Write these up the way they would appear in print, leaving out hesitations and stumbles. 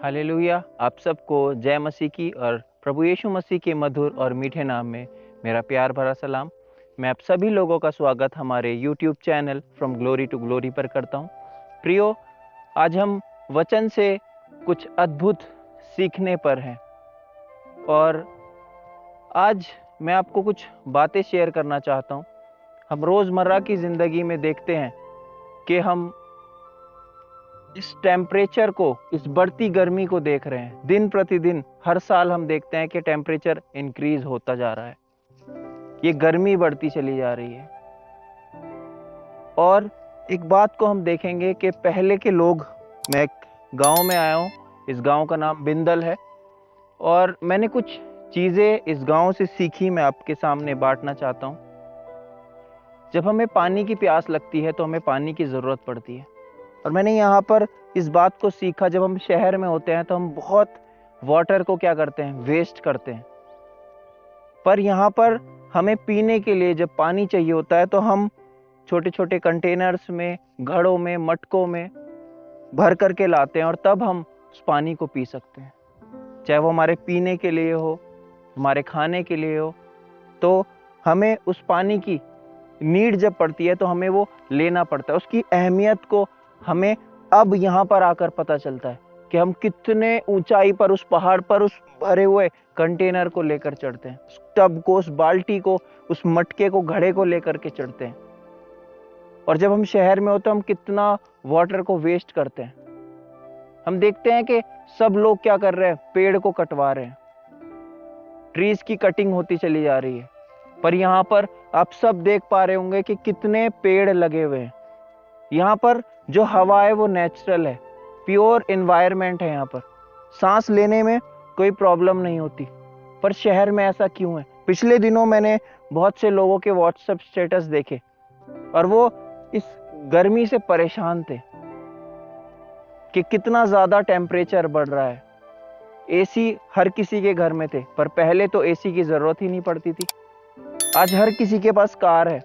Hallelujah. आप सबको जय मसीह की और प्रभु यीशु मसीह के मधुर और मीठे नाम में मेरा प्यार भरा सलाम। मैं आप सभी लोगों का स्वागत हमारे YouTube channel from glory to glory पर करता हूं। प्रियो, आज हम वचन से कुछ अद्भुत सीखने पर हैं और आज मैं आपको कुछ बातें शेयर करना चाहता हूं। हम रोज़मर्रा की ज़िंदगी में देखते हैं कि हम इस टेम्परेचर को, इस बढ़ती गर्मी को देख रहे हैं। दिन प्रतिदिन हर साल हम देखते हैं कि टेम्परेचर इंक्रीज होता जा रहा है, ये गर्मी बढ़ती चली जा रही है। और एक बात को हम देखेंगे कि पहले के लोग, मैं एक गांव में आया हूं, इस गांव का नाम बिंदल है और मैंने कुछ चीज़ें इस गांव से सीखी, मैं आपके सामने बांटना चाहता हूं। जब हमें पानी की प्यास लगती है तो हमें पानी की ज़रूरत पड़ती है और मैंने यहाँ पर इस बात को सीखा, जब हम शहर में होते हैं तो हम बहुत वाटर को क्या करते हैं, वेस्ट करते हैं। पर यहाँ पर हमें पीने के लिए जब पानी चाहिए होता है तो हम छोटे छोटे कंटेनर्स में, घड़ों में, मटकों में भर करके लाते हैं और तब हम उस पानी को पी सकते हैं। चाहे वो हमारे पीने के लिए हो, हमारे खाने के लिए हो, तो हमें उस पानी की नीड जब पड़ती है तो हमें वो लेना पड़ता है। उसकी अहमियत को हमें अब यहाँ पर आकर पता चलता है कि हम कितने ऊंचाई पर, उस पहाड़ पर, उस भरे हुए कंटेनर को लेकर चढ़ते हैं, उस टब को, उस बाल्टी को, उस मटके को, घड़े को लेकर के चढ़ते हैं। और जब हम शहर में होते हैं हम कितना वाटर को वेस्ट करते हैं। हम देखते हैं कि सब लोग क्या कर रहे हैं, पेड़ को कटवा रहे हैं, ट्रीज की कटिंग होती चली जा रही है। पर यहाँ पर आप सब देख पा रहे होंगे कि कितने पेड़ लगे हुए हैं। यहाँ पर जो हवा है वो नेचुरल है, प्योर एनवायरनमेंट है। यहाँ पर सांस लेने में कोई प्रॉब्लम नहीं होती। पर शहर में ऐसा क्यों है? पिछले दिनों मैंने बहुत से लोगों के व्हाट्सएप स्टेटस देखे और वो इस गर्मी से परेशान थे कि कितना ज्यादा टेम्परेचर बढ़ रहा है। एसी हर किसी के घर में थे, पर पहले तो एसी की जरूरत ही नहीं पड़ती थी। आज हर किसी के पास कार है।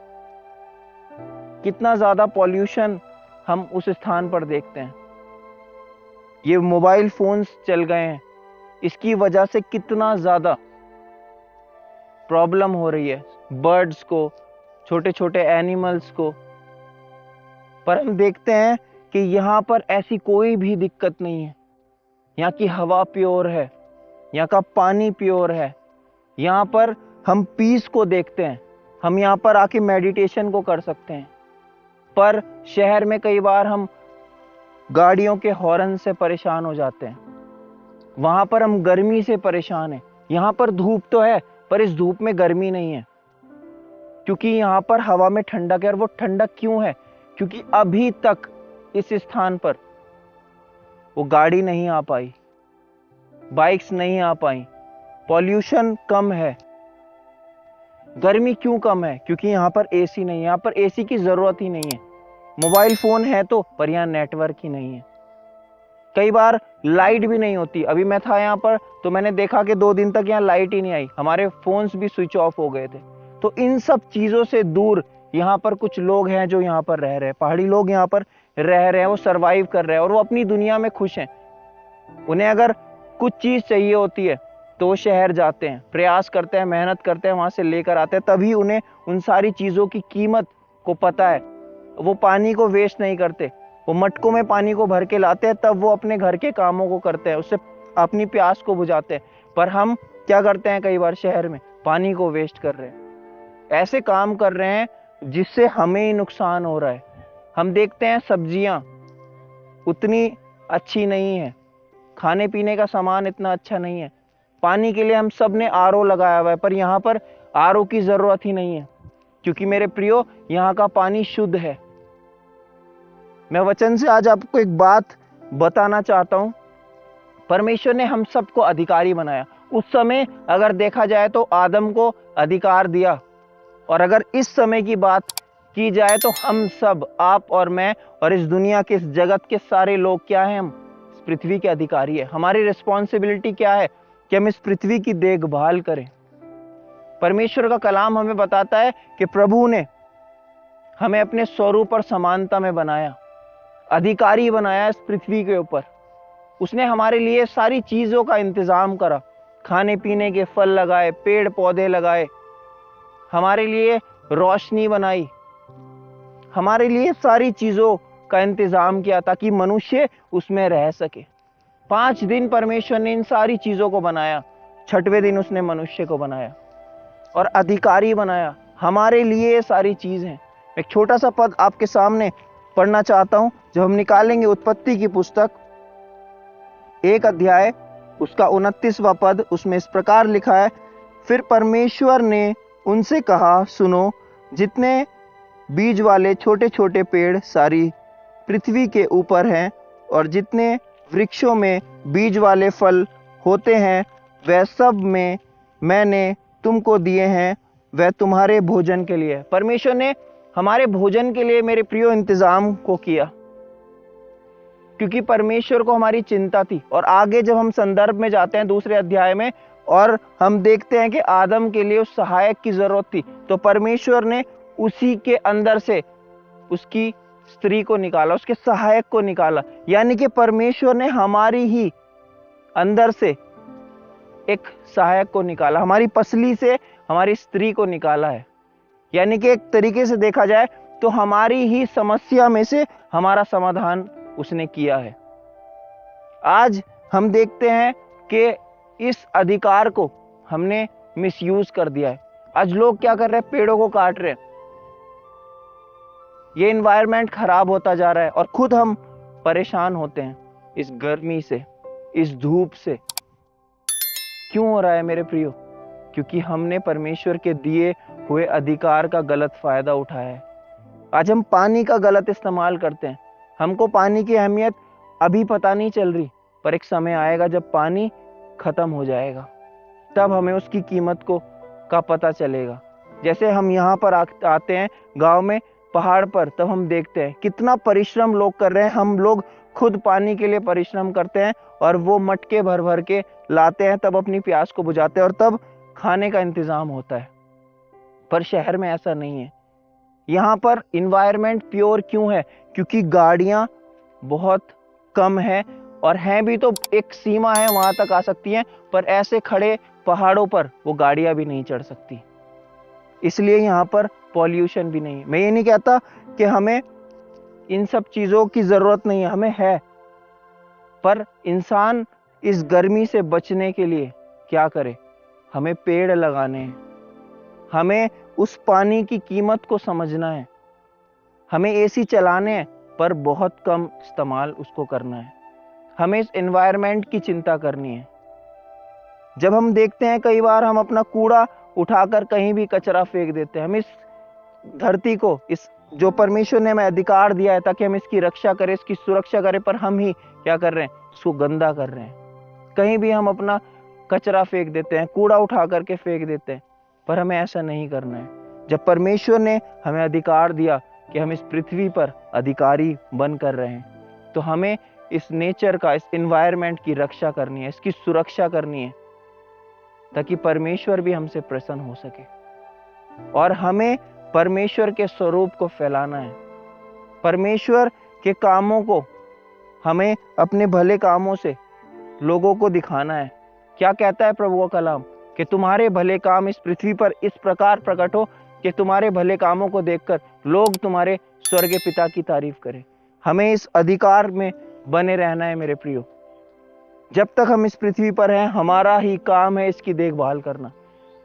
कितना ज्यादा पॉल्यूशन हम उस स्थान पर देखते हैं। ये मोबाइल फोन्स चल गए हैं, इसकी वजह से कितना ज्यादा प्रॉब्लम हो रही है बर्ड्स को, छोटे छोटे एनिमल्स को। पर हम देखते हैं कि यहाँ पर ऐसी कोई भी दिक्कत नहीं है। यहाँ की हवा प्योर है, यहाँ का पानी प्योर है। यहाँ पर हम पीस को देखते हैं, हम यहाँ पर आके मेडिटेशन को कर सकते हैं। पर शहर में कई बार हम गाड़ियों के हॉर्न से परेशान हो जाते हैं, वहां पर हम गर्मी से परेशान हैं। यहाँ पर धूप तो है पर इस धूप में गर्मी नहीं है, क्योंकि यहाँ पर हवा में ठंडक है। और वो ठंडक क्यों है? क्योंकि अभी तक इस स्थान पर वो गाड़ी नहीं आ पाई, बाइक्स नहीं आ पाई, पॉल्यूशन कम है। गर्मी क्यों कम है? क्योंकि यहाँ पर एसी नहीं है, यहाँ पर एसी की जरूरत ही नहीं है। मोबाइल फोन है तो, पर यहाँ नेटवर्क ही नहीं है। कई बार लाइट भी नहीं होती। अभी मैं था यहाँ पर तो मैंने देखा कि 2 दिन तक यहाँ लाइट ही नहीं आई, हमारे फोन्स भी स्विच ऑफ हो गए थे। तो इन सब चीजों से दूर यहाँ पर कुछ लोग हैं जो यहाँ पर रह रहे हैं, पहाड़ी लोग यहाँ पर रह रहे हैं, वो सरवाइव कर रहे हैं और वो अपनी दुनिया में खुश हैं। उन्हें अगर कुछ चीज चाहिए होती है तो वो शहर जाते हैं, प्रयास करते हैं, मेहनत करते हैं, वहां से लेकर आते हैं, तभी उन्हें उन सारी चीजों की कीमत को पता है। वो पानी को वेस्ट नहीं करते, वो मटकों में पानी को भर के लाते हैं, तब वो अपने घर के कामों को करते हैं, उससे अपनी प्यास को बुझाते हैं। पर हम क्या करते हैं, कई बार शहर में पानी को वेस्ट कर रहे हैं, ऐसे काम कर रहे हैं जिससे हमें ही नुकसान हो रहा है। हम देखते हैं सब्जियां उतनी अच्छी नहीं है, खाने पीने का सामान इतना अच्छा नहीं है। पानी के लिए हम सब ने आरओ लगाया हुआ है, पर यहाँ पर आरओ की जरूरत ही नहीं है, क्योंकि मेरे प्रियो यहाँ का पानी शुद्ध है। मैं वचन से आज आपको एक बात बताना चाहता हूं। परमेश्वर ने हम सबको अधिकारी बनाया। उस समय अगर देखा जाए तो आदम को अधिकार दिया, और अगर इस समय की बात की जाए तो हम सब, आप और मैं और इस दुनिया के, इस जगत के सारे लोग क्या हैं, हम इस पृथ्वी के अधिकारी है। हमारी रिस्पॉन्सिबिलिटी क्या है कि हम इस पृथ्वी की देखभाल करें। परमेश्वर का कलाम हमें बताता है कि प्रभु ने हमें अपने स्वरूप और समानता में बनाया, अधिकारी बनाया इस पृथ्वी के ऊपर। उसने हमारे लिए सारी चीजों का इंतजाम करा, खाने पीने के फल लगाए, पेड़ पौधे लगाए, हमारे लिए रोशनी बनाई, हमारे लिए सारी चीजों का इंतजाम किया ताकि मनुष्य उसमें रह सके। 5 दिन परमेश्वर ने इन सारी चीजों को बनाया, 6वें दिन उसने मनुष्य को बनाया और अधिकारी बनाया। हमारे लिए ये सारी चीज हैं। एक छोटा सा पद आपके सामने पढ़ना चाहता हूं, जब हम निकालेंगे उत्पत्ति की पुस्तक 1 अध्याय उसका 29वां पद, उसमें इस प्रकार लिखा है, फिर परमेश्वर ने उनसे कहा, सुनो, जितने बीज वाले छोटे छोटे पेड़ सारी पृथ्वी के ऊपर हैं और जितने वृक्षों में बीज वाले फल होते हैं, वह सब में मैंने तुमको दिए हैं, वह तुम्हारे भोजन के लिए। परमेश्वर ने हमारे भोजन के लिए मेरे प्रियो इंतजाम को किया, क्योंकि परमेश्वर को हमारी चिंता थी। और आगे जब हम संदर्भ में जाते हैं 2 अध्याय में और हम देखते हैं कि आदम के लिए उस सहायक की जरूरत थी, तो परमेश्वर ने उसी के अंदर से उसकी स्त्री को निकाला, उसके सहायक को निकाला। यानी कि परमेश्वर ने हमारी ही अंदर से एक सहायक को निकाला, हमारी पसली से हमारी स्त्री को निकाला है। यानी कि एक तरीके से देखा जाए तो हमारी ही समस्या में से हमारा समाधान उसने किया है। आज हम देखते हैं कि इस अधिकार को हमने मिसयूज कर दिया है। आज लोग क्या कर रहे हैं, पेड़ों को काट रहे हैं, ये एनवायरनमेंट खराब होता जा रहा है और खुद हम परेशान होते हैं इस गर्मी से, इस धूप से। क्यों हो रहा है मेरे प्रियो? क्योंकि हमने परमेश्वर के दिए हुए अधिकार का गलत फायदा उठाया है। आज हम पानी का गलत इस्तेमाल करते हैं। हमको पानी की अहमियत अभी पता नहीं चल रही, पर एक समय आएगा जब पानी खत्म हो जाएगा, तब हमें उसकी कीमत का पता चलेगा। जैसे हम यहाँ पर आते हैं गांव में, पहाड़ पर, तब हम देखते हैं कितना परिश्रम लोग कर रहे हैं। हम लोग खुद पानी के लिए परिश्रम करते हैं और वो मटके भर भर के लाते हैं, तब अपनी प्यास को बुझाते हैं और तब खाने का इंतजाम होता है। पर शहर में ऐसा नहीं है। यहाँ पर इन्वायरमेंट प्योर क्यों है? क्योंकि गाड़ियां बहुत कम है, और हैं भी तो एक सीमा है, वहां तक आ सकती हैं, पर ऐसे खड़े पहाड़ों पर वो गाड़ियां भी नहीं चढ़ सकती। इसलिए यहाँ पर पॉल्यूशन भी नहीं है। मैं ये नहीं कहता कि हमें इन सब चीजों की जरूरत नहीं है, हमें है, पर इंसान इस गर्मी से बचने के लिए क्या करे? हमें पेड़ लगाने हैं, हमें उस पानी की कीमत को समझना है, हमें एसी चलाने हैं पर बहुत कम इस्तेमाल उसको करना है, हमें इस एनवायरनमेंट की चिंता करनी है। जब हम देखते हैं कई बार हम अपना कूड़ा उठाकर कहीं भी कचरा फेंक देते हैं। हम इस धरती को, इस जो परमेश्वर ने हमें अधिकार दिया है ताकि हम इसकी रक्षा करें, इसकी सुरक्षा करें, पर हम ही क्या कर रहे हैं? इसको गंदा कर रहे हैं। कहीं भी हम अपना कचरा फेंक देते हैं, कूड़ा उठा करके फेंक देते हैं, पर हमें ऐसा नहीं करना है। जब परमेश्वर ने हमें अधिकार दिया कि हम इस पृथ्वी पर अधिकारी बन कर रहे हैं, तो हमें इस नेचर का, इस एनवायरनमेंट की रक्षा करनी है, इसकी सुरक्षा करनी है, ताकि परमेश्वर भी हमसे प्रसन्न हो सके। और हमें परमेश्वर के स्वरूप को फैलाना है, परमेश्वर के कामों को हमें अपने भले कामों से लोगों को दिखाना है। क्या कहता है प्रभु का कलाम? कि तुम्हारे भले काम इस पृथ्वी पर इस प्रकार प्रकट हो कि तुम्हारे भले कामों को देखकर लोग तुम्हारे स्वर्गीय पिता की तारीफ करें। हमें इस अधिकार में बने रहना है मेरे प्रियो। जब तक हम इस पृथ्वी पर हैं, हमारा ही काम है इसकी देखभाल करना।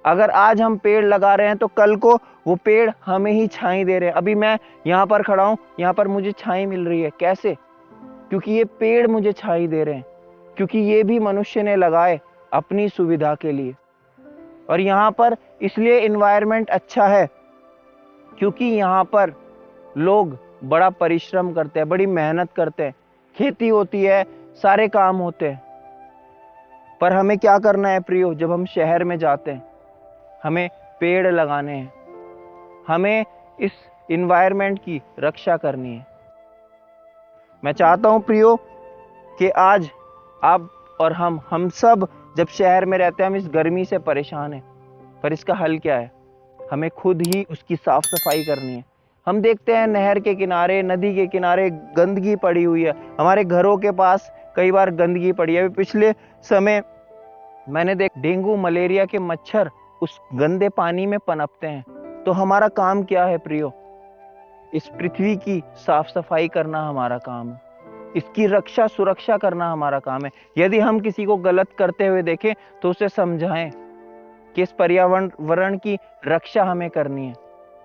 अगर आज हम पेड़ लगा रहे हैं तो कल को वो पेड़ हमें ही छाई दे रहे हैं। अभी मैं यहाँ पर खड़ा हूँ, यहाँ पर मुझे छाई मिल रही है। कैसे? क्योंकि ये पेड़ मुझे छाई दे रहे हैं, क्योंकि ये भी मनुष्य ने लगाए अपनी सुविधा के लिए। और यहाँ पर इसलिए एनवायरनमेंट अच्छा है क्योंकि यहाँ पर लोग बड़ा परिश्रम करते हैं, बड़ी मेहनत करते हैं, खेती होती है, सारे काम होते हैं। पर हमें क्या करना है प्रियो? जब हम शहर में जाते हैं, हमें पेड़ लगाने हैं, हमें इस एनवायरनमेंट की रक्षा करनी है। मैं चाहता हूं प्रियो कि आज आप और हम सब जब शहर में रहते हैं, हम इस गर्मी से परेशान हैं, पर इसका हल क्या है? हमें खुद ही उसकी साफ सफाई करनी है। हम देखते हैं नहर के किनारे, नदी के किनारे गंदगी पड़ी हुई है, हमारे घरों के पास कई बार गंदगी पड़ी है। अभी पिछले समय मैंने डेंगू मलेरिया के मच्छर उस गंदे पानी में पनपते हैं। तो हमारा काम क्या है प्रियो? इस पृथ्वी की साफ सफाई करना हमारा काम है, इसकी रक्षा सुरक्षा करना हमारा काम है। यदि हम किसी को गलत करते हुए देखें तो उसे समझाएं कि इस पर्यावरण की रक्षा हमें करनी है।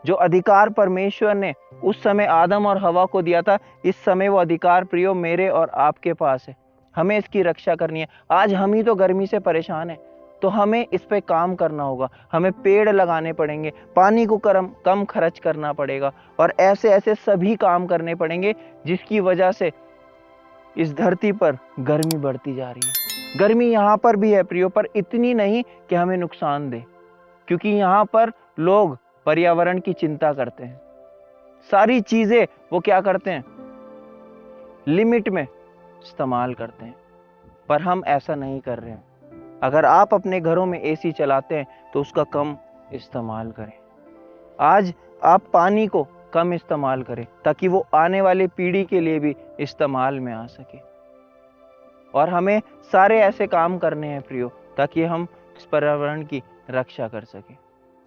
जो अधिकार परमेश्वर ने उस समय आदम और हवा को दिया था, इस समय वो अधिकार प्रियो मेरे और आपके पास है। हमें इसकी रक्षा करनी है। आज हम ही तो गर्मी से परेशान हैं, तो हमें इस पे काम करना होगा। हमें पेड़ लगाने पड़ेंगे, पानी को कम खर्च करना पड़ेगा, और ऐसे ऐसे सभी काम करने पड़ेंगे जिसकी वजह से इस धरती पर गर्मी बढ़ती जा रही है। गर्मी यहाँ पर भी है प्रियो, पर इतनी नहीं कि हमें नुकसान दे, क्योंकि यहाँ पर लोग पर्यावरण की चिंता करते हैं। सारी चीजें वो क्या करते हैं? लिमिट में इस्तेमाल करते हैं, पर हम ऐसा नहीं कर रहे हैं। अगर आप अपने घरों में एसी चलाते हैं तो उसका कम इस्तेमाल करें। आज आप पानी को कम इस्तेमाल करें ताकि वो आने वाली पीढ़ी के लिए भी इस्तेमाल में आ सके। और हमें सारे ऐसे काम करने हैं प्रियो, ताकि हम इस पर्यावरण की रक्षा कर सकें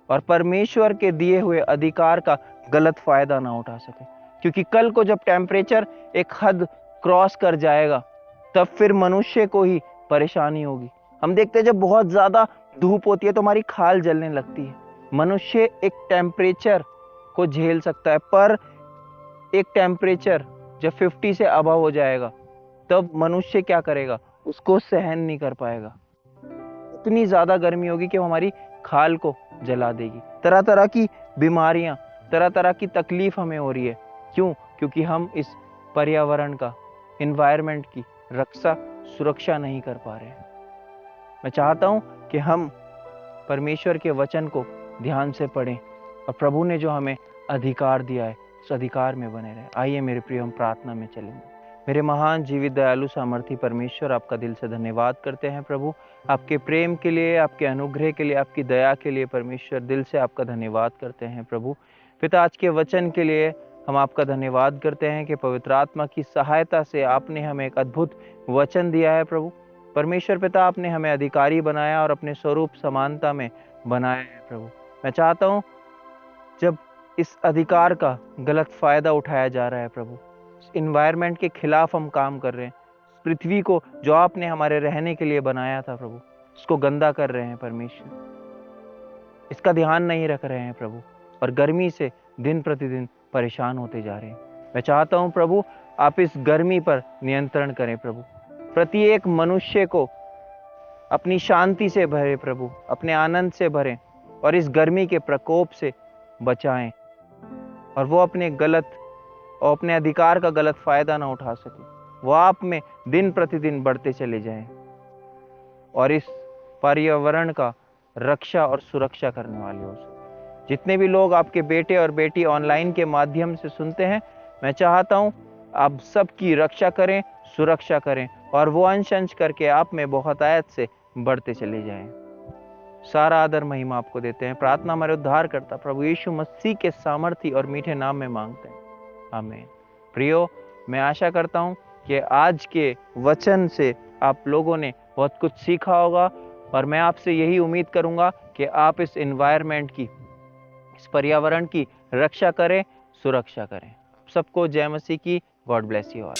और परमेश्वर के दिए हुए अधिकार का गलत फायदा ना उठा सके। क्योंकि कल को जब टेम्परेचर एक हद क्रॉस कर जाएगा, तब फिर मनुष्य को ही परेशानी होगी। हम देखते हैं जब बहुत ज्यादा धूप होती है तो हमारी खाल जलने लगती है। मनुष्य एक टेम्परेचर को झेल सकता है, पर एक टेम्परेचर जब 50 से अबव हो जाएगा तब मनुष्य क्या करेगा? उसको सहन नहीं कर पाएगा। इतनी ज्यादा गर्मी होगी कि वो हमारी खाल को जला देगी। तरह तरह की बीमारियां, तरह तरह की तकलीफ हमें हो रही है। क्यों? क्योंकि हम इस पर्यावरण का, एनवायरनमेंट की रक्षा सुरक्षा नहीं कर पा रहे हैं। मैं चाहता हूं कि हम परमेश्वर के वचन को ध्यान से पढ़ें और प्रभु ने जो हमें अधिकार दिया है उस अधिकार में बने रहें। आइए मेरे प्रिय, हम प्रार्थना में चलेंगे। मेरे महान जीवित दयालु सामर्थी परमेश्वर, आपका दिल से धन्यवाद करते हैं प्रभु, आपके प्रेम के लिए, आपके अनुग्रह के लिए, आपकी दया के लिए। परमेश्वर, दिल से आपका धन्यवाद करते हैं प्रभु। पिता, आज के वचन के लिए हम आपका धन्यवाद करते हैं कि पवित्र आत्मा की सहायता से आपने हमें एक अद्भुत वचन दिया है प्रभु। परमेश्वर पिता, आपने हमें अधिकारी बनाया और अपने स्वरूप समानता में बनाया है प्रभु। मैं चाहता हूँ जब इस अधिकार का गलत फायदा उठाया जा रहा है प्रभु, इन्वायरमेंट के खिलाफ हम काम कर रहे हैं, पृथ्वी को जो आपने हमारे रहने के लिए बनाया था प्रभु, उसको गंदा कर रहे हैं परमेश्वर, इसका ध्यान नहीं रख रहे हैं प्रभु, और गर्मी से दिन प्रतिदिन परेशान होते जा रहे हैं। मैं चाहता हूं प्रभु, आप इस गर्मी पर नियंत्रण करें प्रभु। प्रत्येक मनुष्य को अपनी शांति से भरे प्रभु, अपने आनंद से भरें और इस गर्मी के प्रकोप से बचाएं, और वो अपने अधिकार का गलत फायदा ना उठा सके। वो आप में दिन प्रतिदिन बढ़ते चले जाएं और इस पर्यावरण का रक्षा और सुरक्षा करने वाले हो सके। जितने भी लोग आपके बेटे और बेटी ऑनलाइन के माध्यम से सुनते हैं, मैं चाहता हूं आप सबकी रक्षा करें, सुरक्षा करें, और वो अंश करके आप में बहुतायत से बढ़ते चले जाएं। सारा आदर महिमा आपको देते हैं। प्रार्थना हमारे उद्धारकर्ता प्रभु यीशु मसीह के सामर्थी और मीठे नाम में मांगते हैं, आमीन। प्रियो, मैं आशा करता हूं कि आज के वचन से आप लोगों ने बहुत कुछ सीखा होगा, और मैं आपसे यही उम्मीद करूंगा कि आप इस एनवायरनमेंट की, इस पर्यावरण की रक्षा करें, सुरक्षा करें। सबको जय मसीह की। God bless you all.